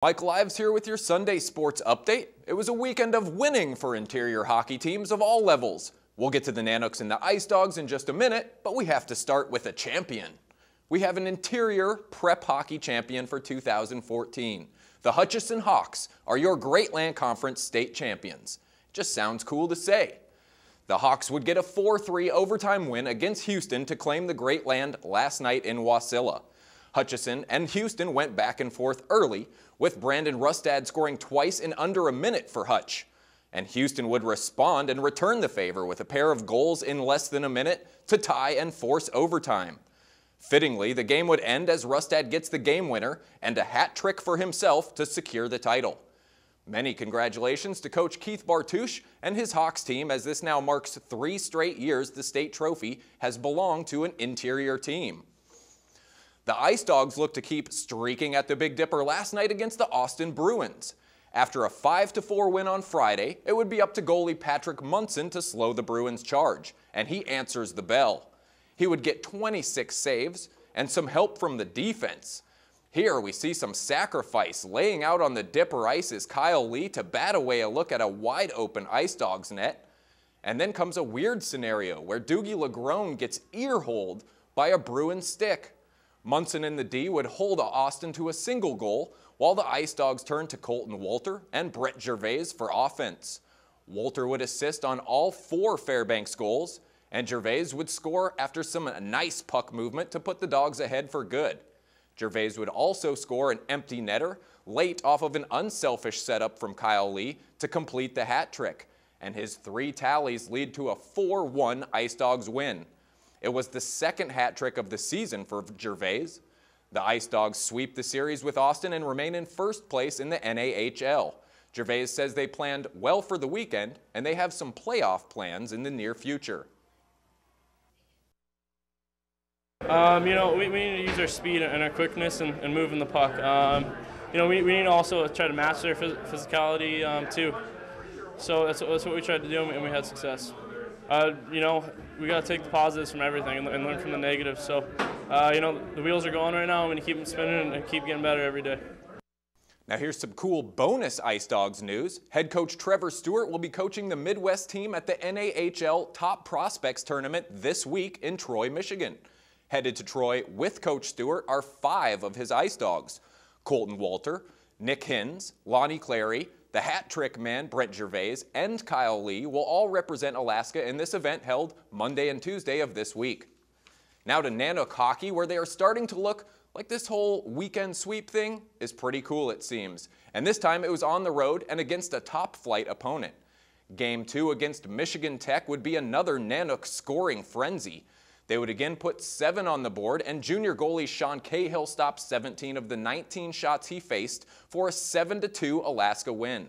Mike Lives here with your Sunday sports update. It was a weekend of winning for interior hockey teams of all levels. We'll get to the Nanooks and the Ice Dogs in just a minute, but we have to start with a champion. We have an interior prep hockey champion for 2014. The Hutchinson Hawks are your Great Land Conference state champions. It just sounds cool to say. The Hawks would get a 4-3 overtime win against Houston to claim the Great Land last night in Wasilla. Hutchinson and Houston went back and forth early, with Brandon Rustad scoring twice in under a minute for Hutch. And Houston would respond and return the favor with a pair of goals in less than a minute to tie and force overtime. Fittingly, the game would end as Rustad gets the game winner and a hat trick for himself to secure the title. Many congratulations to Coach Keith Bartouche and his Hawks team, as this now marks 3 straight years the state trophy has belonged to an interior team. The Ice Dogs look to keep streaking at the Big Dipper last night against the Austin Bruins. After a 5-4 win on Friday, it would be up to goalie Patrick Munson to slow the Bruins' charge, and he answers the bell. He would get 26 saves and some help from the defense. Here we see some sacrifice. Laying out on the Dipper ice is Kyle Lee to bat away a look at a wide-open Ice Dogs net. And then comes a weird scenario where Doogie Lagrone gets ear-holed by a Bruin stick. Munson and the D would hold Austin to a single goal, while the Ice Dogs turned to Colton Walter and Brett Gervais for offense. Walter would assist on all 4 Fairbanks goals, and Gervais would score after some nice puck movement to put the Dogs ahead for good. Gervais would also score an empty netter late off of an unselfish setup from Kyle Lee to complete the hat trick, and his 3 tallies lead to a 4-1 Ice Dogs win. It was the second hat trick of the season for Gervais. The Ice Dogs sweep the series with Austin and remain in first place in the NAHL. Gervais says they planned well for the weekend and they have some playoff plans in the near future. We need to use our speed and our quickness and moving the puck. We need to also try to match their physicality too. So that's what we tried to do, and we had success. We got to take the positives from everything and learn from the negatives. So, the wheels are going right now. I'm going to keep them spinning and keep getting better every day. Now here's some cool bonus Ice Dogs news. Head coach Trevor Stewart will be coaching the Midwest team at the NAHL Top Prospects Tournament this week in Troy, Michigan. Headed to Troy with Coach Stewart are 5 of his Ice Dogs: Colton Walter, Nick Hins, Lonnie Clary, the hat trick man Brett Gervais, and Kyle Lee will all represent Alaska in this event held Monday and Tuesday of this week. Now to Nanook hockey, where they are starting to look like this whole weekend sweep thing is pretty cool, it seems. And this time it was on the road and against a top-flight opponent. Game 2 against Michigan Tech would be another Nanook scoring frenzy. They would again put 7 on the board, and junior goalie Sean Cahill stopped 17 of the 19 shots he faced for a 7-2 Alaska win.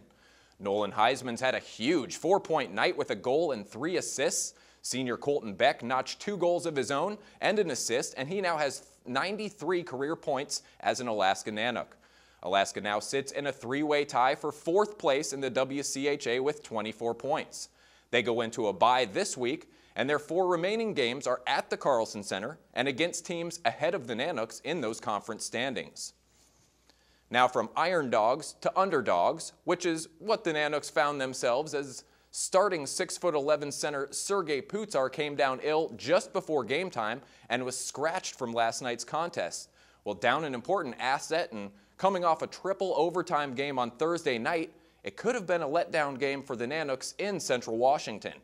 Nolan Heisman's had a huge 4-point night with a goal and 3 assists. Senior Colton Beck notched 2 goals of his own and an assist, and he now has 93 career points as an Alaska Nanook. Alaska now sits in a 3-way tie for 4th place in the WCHA with 24 points. They go into a bye this week, and their 4 remaining games are at the Carlson Center and against teams ahead of the Nanooks in those conference standings. Now from Iron Dogs to Underdogs, which is what the Nanooks found themselves, as starting 6'11" center Sergei Putsar came down ill just before game time and was scratched from last night's contest. Well, down an important asset and coming off a triple overtime game on Thursday night, it could have been a letdown game for the Nanooks in Central Washington.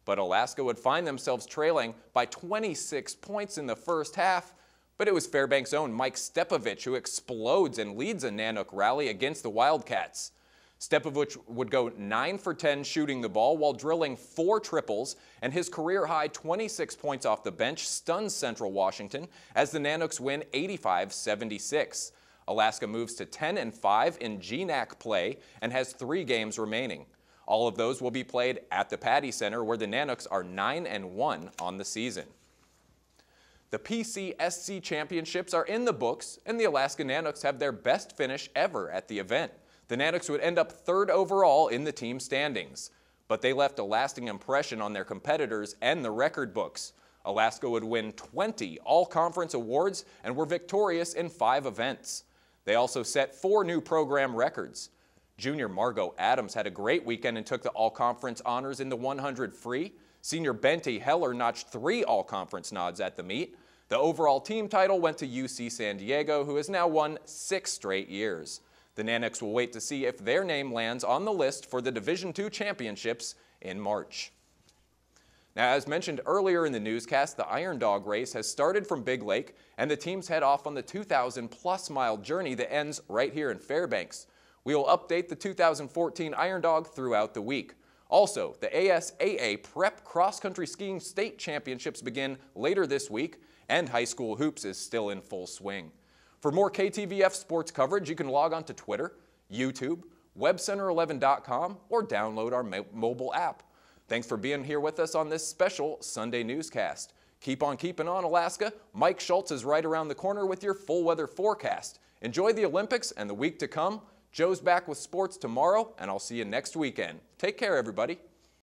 But Alaska would find themselves trailing by 26 points in the first half, but it was Fairbanks' own Mike Stepovich who explodes and leads a Nanook rally against the Wildcats. Stepovich would go 9 for 10 shooting the ball while drilling 4 triples, and his career-high 26 points off the bench stuns Central Washington as the Nanooks win 85-76. Alaska moves to 10-5 in GNAC play and has 3 games remaining. All of those will be played at the Patty Center, where the Nanooks are 9-1 on the season. The PCSC championships are in the books, and the Alaska Nanooks have their best finish ever at the event. The Nanooks would end up 3rd overall in the team standings, but they left a lasting impression on their competitors and the record books. Alaska would win 20 all-conference awards and were victorious in 5 events. They also set 4 new program records. Junior Margot Adams had a great weekend and took the all-conference honors in the 100 free. Senior Benty Heller notched 3 all-conference nods at the meet. The overall team title went to UC San Diego, who has now won 6 straight years. The Nanooks will wait to see if their name lands on the list for the Division II championships in March. Now, as mentioned earlier in the newscast, the Iron Dog race has started from Big Lake, and the teams head off on the 2,000-plus mile journey that ends right here in Fairbanks. We will update the 2014 Iron Dog throughout the week. Also, the ASAA Prep Cross Country Skiing State Championships begin later this week, and high school hoops is still in full swing. For more KTVF sports coverage, you can log on to Twitter, YouTube, webcenter11.com, or download our mobile app. Thanks for being here with us on this special Sunday newscast. Keep on keeping on, Alaska. Mike Schultz is right around the corner with your full weather forecast. Enjoy the Olympics and the week to come. Joe's back with sports tomorrow, and I'll see you next weekend. Take care, everybody.